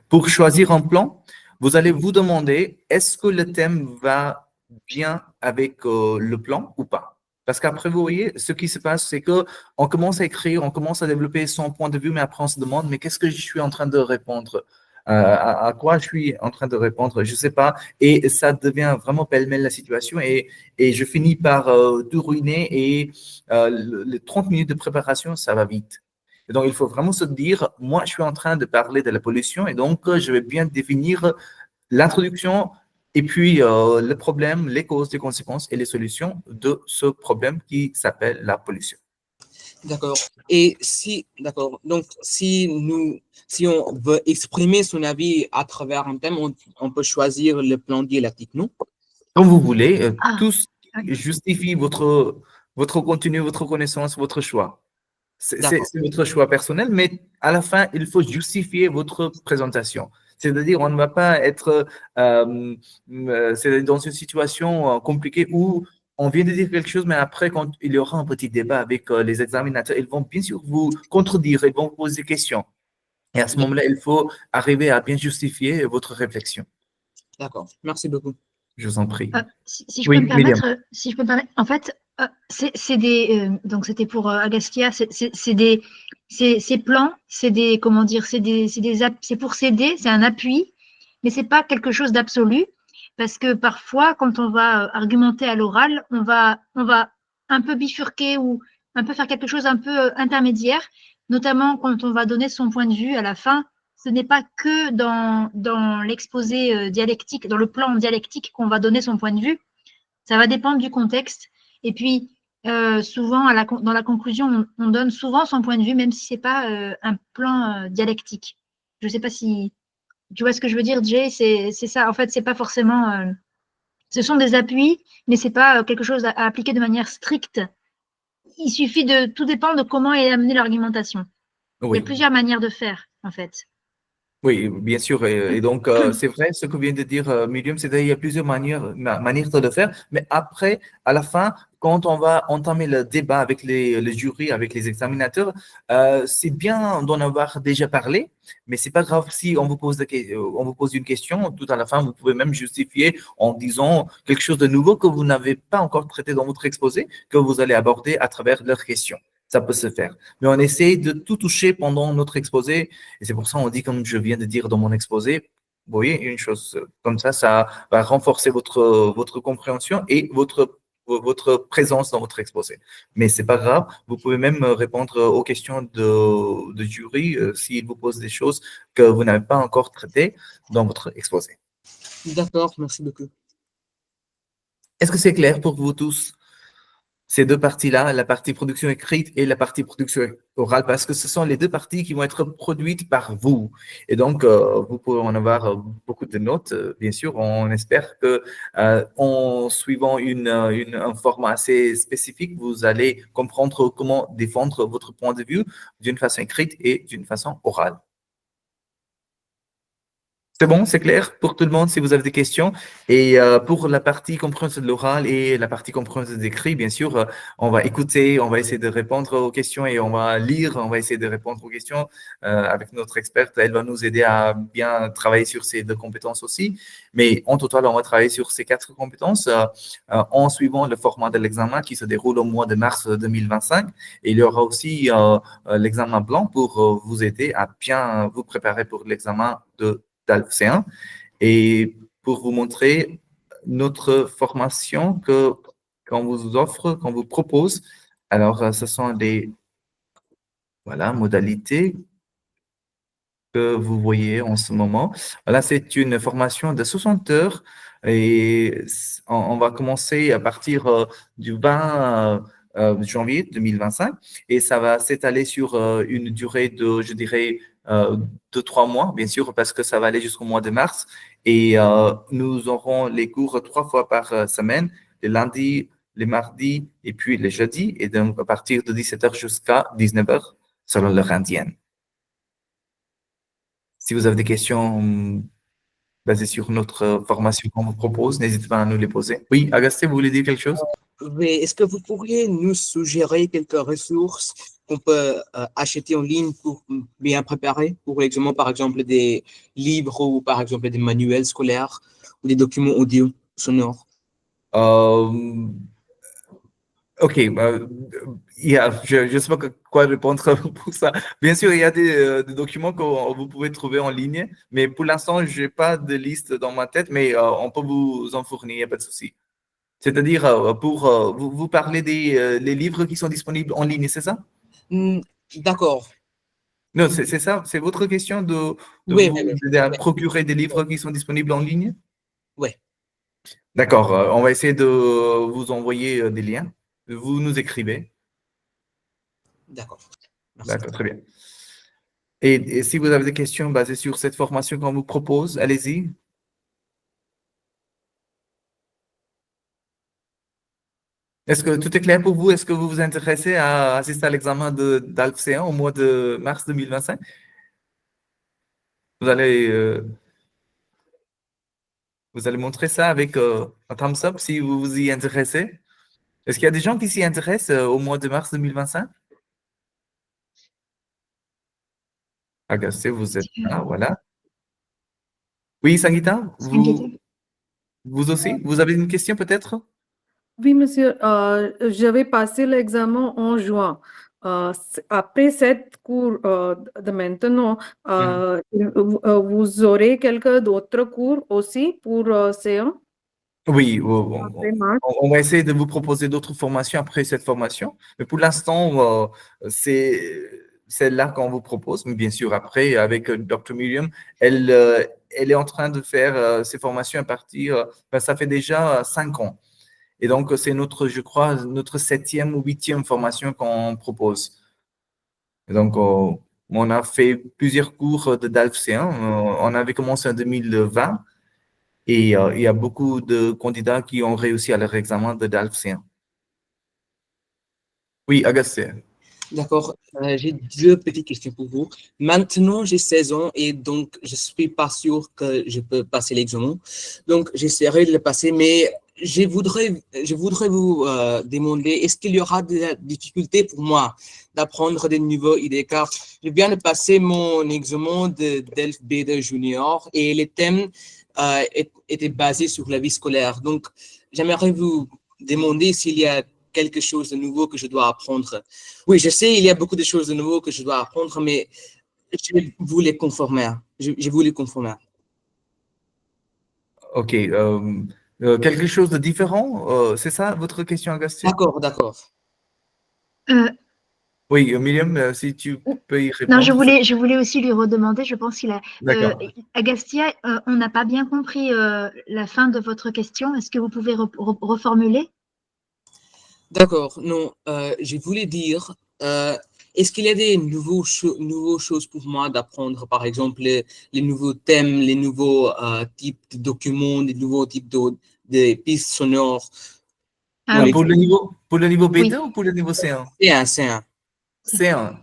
pour choisir un plan, vous allez vous demander, est-ce que le thème va bien avec le plan ou pas? Parce qu'après, vous voyez, ce qui se passe, c'est que on commence à écrire, on commence à développer son point de vue, mais après, on se demande, mais qu'est-ce que je suis en train de répondre? À quoi je suis en train de répondre? Je ne sais pas. Et ça devient vraiment pêle-mêle la situation et je finis par tout ruiner et les 30 minutes de préparation, ça va vite. Et donc, il faut vraiment se dire, moi, je suis en train de parler de la pollution et donc, je vais bien définir l'introduction et puis le problème, les causes, les conséquences et les solutions de ce problème qui s'appelle la pollution. D'accord. Et d'accord. Donc, si on veut exprimer son avis à travers un thème, on peut choisir le plan dialectique, non? Comme vous voulez, Ah, tous ok. justifient votre contenu, votre connaissance, votre choix. C'est D'accord. votre choix personnel, mais à la fin, il faut justifier votre présentation. C'est-à-dire, on ne va pas être c'est dans une situation compliquée où on vient de dire quelque chose, mais après, quand il y aura un petit débat avec les examinateurs, ils vont bien sûr vous contredire, ils vont vous poser des questions. Et à ce moment-là, il faut arriver à bien justifier votre réflexion. D'accord. Merci beaucoup. Je vous en prie. Si je Oui, peux me Myriam. permettre, en fait, donc c'était pour Agaskia, ces plans, comment dire, c'est pour s'aider, c'est un appui, mais c'est pas quelque chose d'absolu, parce que parfois, quand on va argumenter à l'oral, on va un peu bifurquer ou un peu faire quelque chose un peu intermédiaire, notamment quand on va donner son point de vue à la fin. Ce n'est pas que dans l'exposé dialectique, dans le plan dialectique qu'on va donner son point de vue. Ça va dépendre du contexte. Et puis, souvent, dans la conclusion, on donne souvent son point de vue, même si ce n'est pas un plan dialectique. Je ne sais pas si tu vois ce que je veux dire, Jay. C'est ça. En fait, c'est pas forcément. Ce sont des appuis, mais ce n'est pas quelque chose à appliquer de manière stricte. il suffit de, tout dépend de comment est amenée l'argumentation. Il y Oui. a plusieurs manières de faire, en fait. Oui, bien sûr. Et donc, c'est vrai ce que vient de dire Myriam, c'est-à-dire qu'il y a plusieurs manières de le faire. Mais après, à la fin, quand on va entamer le débat avec les jurys, avec les examinateurs, c'est bien d'en avoir déjà parlé, mais c'est pas grave si on vous pose, on vous pose une question, tout à la fin, vous pouvez même justifier en disant quelque chose de nouveau que vous n'avez pas encore traité dans votre exposé, que vous allez aborder à travers leurs questions. Ça peut se faire. Mais on essaie de tout toucher pendant notre exposé et c'est pour ça qu'on dit, comme je viens de dire dans mon exposé, vous voyez, une chose comme ça va renforcer votre compréhension et votre présence dans votre exposé. Mais c'est pas grave, vous pouvez même répondre aux questions de jury s'ils vous posent des choses que vous n'avez pas encore traitées dans votre exposé. D'accord, merci beaucoup. Est-ce que c'est clair pour vous tous? Ces deux parties-là, la partie production écrite et la partie production orale, parce que ce sont les deux parties qui vont être produites par vous. Et donc, vous pouvez en avoir beaucoup de notes, bien sûr. On espère que en suivant un format assez spécifique, vous allez comprendre comment défendre votre point de vue d'une façon écrite et d'une façon orale. C'est bon, c'est clair pour tout le monde si vous avez des questions. Et pour la partie compréhension de l'oral et la partie compréhension de l'écrit, bien sûr, on va écouter, on va essayer de répondre aux questions et on va lire, on va essayer de répondre aux questions avec notre experte. Elle va nous aider à bien travailler sur ces deux compétences aussi. Mais en total, on va travailler sur ces 4 compétences en suivant le format de l'examen qui se déroule au mois de mars 2025. Et il y aura aussi l'examen blanc pour vous aider à bien vous préparer pour l'examen d'ALF C1 et pour vous montrer notre formation qu'on vous offre, qu'on vous propose. Alors, ce sont des modalités que vous voyez en ce moment. Là, c'est une formation de 60 heures et on va commencer à partir du 20 janvier 2025 et ça va s'étaler sur une durée de, je dirais, de 3 mois, bien sûr, parce que ça va aller jusqu'au mois de mars. Et nous aurons les cours 3 fois par semaine, les lundis, les mardis et puis les jeudis, et donc à partir de 17 heures jusqu'à 19 heures selon l'heure indienne. Si vous avez des questions basées sur notre formation qu'on vous propose, n'hésitez pas à nous les poser. Oui, Agastée, vous voulez dire quelque chose? Mais est-ce que vous pourriez nous suggérer quelques ressources qu'on peut acheter en ligne pour bien préparer pour l'examen, par exemple des livres ou par exemple des manuels scolaires ou des documents audio sonores? Ok, je ne sais pas quoi répondre pour ça. Bien sûr, il y a des documents que vous pouvez trouver en ligne, mais pour l'instant, je n'ai pas de liste dans ma tête, mais on peut vous en fournir, il n'y a pas de souci. C'est-à-dire, vous parlez des les livres qui sont disponibles en ligne, c'est ça? D'accord. Non, c'est ça, c'est votre question de Oui, vous aider à procurer des livres qui sont disponibles en ligne? oui. D'accord, on va essayer de vous envoyer des liens. Vous nous écrivez. D'accord. Merci. D'accord, très bien. Et si vous avez des questions basées sur cette formation qu'on vous propose, allez-y. Est-ce que tout est clair pour vous? Est-ce que vous vous intéressez à assister à l'examen d'ALF C1 au mois de mars 2025? Vous allez montrer ça avec un thumbs up si vous vous y intéressez. Est-ce qu'il y a des gens qui s'y intéressent au mois de mars 2025? Agastée, vous êtes là, voilà. Oui, Sangeeta, vous aussi? Vous avez une question peut-être? Oui, monsieur, je vais passer l'examen en juin. Après cette cours de maintenant, vous aurez quelques d'autres cours aussi pour C1 Oui, après mars. on va essayer de vous proposer d'autres formations après cette formation. Mais pour l'instant, c'est celle-là qu'on vous propose. Mais bien sûr, après, avec Dr. Miriam, elle est en train de faire ces formations à partir, ça fait déjà 5 ans. Et donc, c'est notre, je crois, notre 7e ou 8e formation qu'on propose. Et donc, on a fait plusieurs cours de DALF C1. On avait commencé en 2020 et il y a beaucoup de candidats qui ont réussi à leur examen de DALF C1. Oui, Agastien. D'accord. J'ai deux petites questions pour vous. Maintenant, j'ai 16 ans et donc je suis pas sûr que je peux passer l'examen. Donc, j'essaierai de le passer, mais je voudrais vous demander, est-ce qu'il y aura des difficultés pour moi d'apprendre des niveaux ID car je viens de passer mon examen de DELF B2 Junior et les thèmes étaient basés sur la vie scolaire. Donc, j'aimerais vous demander s'il y a quelque chose de nouveau que je dois apprendre. Oui, je sais, il y a beaucoup de choses de nouveau que je dois apprendre, mais je voulais conformer. Je voulais conformer. OK. Quelque chose de différent, c'est ça votre question, Agastien? D'accord, d'accord. Euh, Oui, Myriam, si tu peux y non, répondre. je voulais aussi lui redemander, je pense qu'il a… D'accord. Agastia, on n'a pas bien compris la fin de votre question. Est-ce que vous pouvez reformuler? D'accord, non, je voulais dire, est-ce qu'il y a des nouveaux choses pour moi d'apprendre, par exemple, les nouveaux thèmes, les nouveaux types de documents, les nouveaux types de pistes sonores? Ah oui. Pour le niveau B2 Oui. ou pour le niveau C1? C1. C1.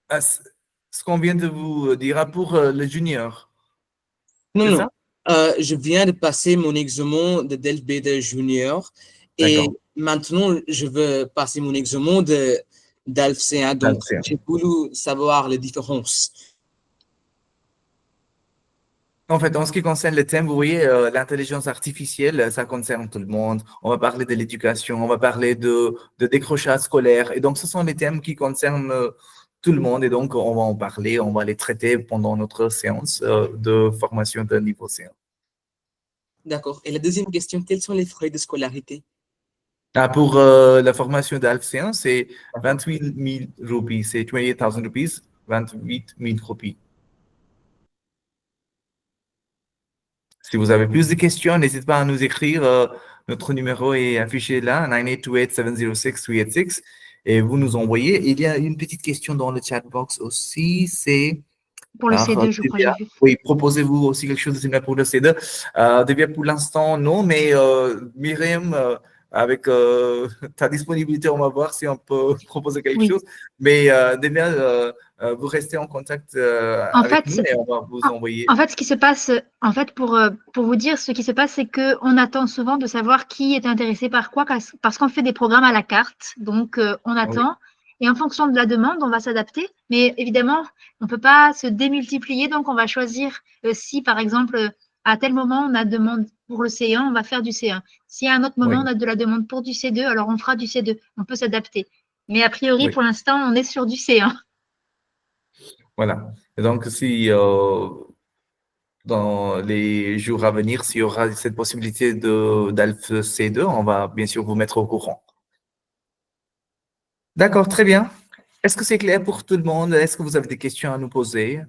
Ah, ce qu'on vient de vous dire pour le junior. Non, C'est non. ça? Je viens de passer mon examen de DELF B2 Junior et D'accord. maintenant je veux passer mon examen de DELF C1. Donc, DELF C1. j'ai voulu savoir les différences. En fait, en ce qui concerne les thèmes, vous voyez, l'intelligence artificielle, ça concerne tout le monde. On va parler de l'éducation, on va parler de décrochage scolaire. Et donc, ce sont les thèmes qui concernent tout le monde. Et donc, on va en parler, on va les traiter pendant notre séance de formation de niveau C1. D'accord. Et la deuxième question, quels sont les frais de scolarité? Ah, pour la formation d'ALF C1, c'est 28 000 roupies. C'est 28 000 roupies, 28 000 roupies. Si vous avez plus de questions, n'hésitez pas à nous écrire. Notre numéro est affiché là, 9828-706-386. Et vous nous envoyez. Il y a une petite question dans le chat box aussi. C'est Pour le C2, je crois, j'ai vu. Oui, proposez-vous aussi quelque chose de similaire pour le C2. Devia, pour l'instant, non, mais Myriam, avec ta disponibilité, on va voir si on peut proposer quelque chose. Mais Devia, vous restez en contact avec nous et on va vous envoyer. En fait, ce qui se passe, en fait, pour vous dire, ce qui se passe, c'est qu'on attend souvent de savoir qui est intéressé par quoi, parce qu'on fait des programmes à la carte. Donc, on attend. Et en fonction de la demande, on va s'adapter. Mais évidemment, on ne peut pas se démultiplier. Donc, on va choisir si, par exemple, à tel moment, on a demande pour le C1, on va faire du C1. Si à un autre moment, on a de la demande pour du C2, alors on fera du C2. On peut s'adapter. Mais a priori, pour l'instant, on est sur du C1. Voilà. Et donc, si dans les jours à venir, s'il y aura cette possibilité d'ALF C2, on va bien sûr vous mettre au courant. D'accord, très bien. Est-ce que c'est clair pour tout le monde? Est-ce que vous avez des questions à nous poser?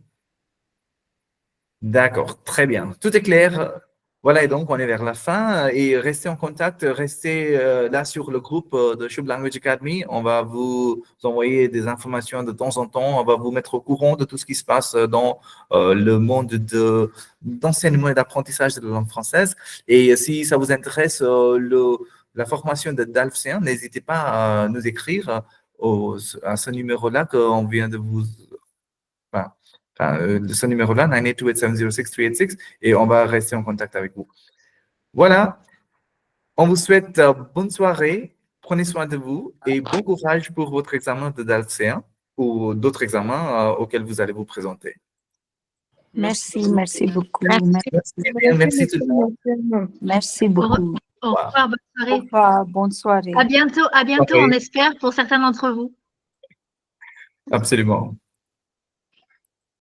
D'accord, très bien. Tout est clair. Voilà, et donc on est vers la fin. Et restez en contact, restez là sur le groupe de Shub Language Academy. On va vous envoyer des informations de temps en temps. On va vous mettre au courant de tout ce qui se passe dans le monde d'enseignement et d'apprentissage de la langue française. Et si ça vous intéresse, la formation de DALF C1, n'hésitez pas à nous écrire à ce numéro-là qu'on vient de vous… de ce numéro-là, 9828-706-386, et on va rester en contact avec vous. Voilà. On vous souhaite bonne soirée, prenez soin de vous et bon courage pour votre examen de DALF C1 ou d'autres examens auxquels vous allez vous présenter. Merci, merci beaucoup. Merci tout le monde. Merci beaucoup. Au revoir, bonne soirée. Au revoir, bonne soirée. À bientôt, on espère, pour certains d'entre vous. Absolument.